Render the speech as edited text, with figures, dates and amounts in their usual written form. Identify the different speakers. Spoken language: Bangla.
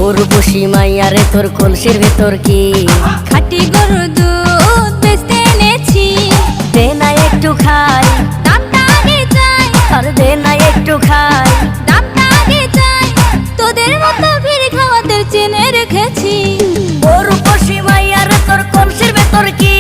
Speaker 1: উর্বশী মাইয়ারে তোর কলসির ভেতর কি
Speaker 2: খাঁটি গরুর দুধ বেচতে এনেছি।
Speaker 1: দে না একটু খাই,
Speaker 2: দামটা আগে চাই,
Speaker 1: আর দে না একটু খাই।
Speaker 2: দামটা আগে চাই, তোদের মতো ভিড় খাওয়াদের চেনে রেখেছি।
Speaker 1: উর্বশী মাইয়ারে তোর কলসির ভেতর কি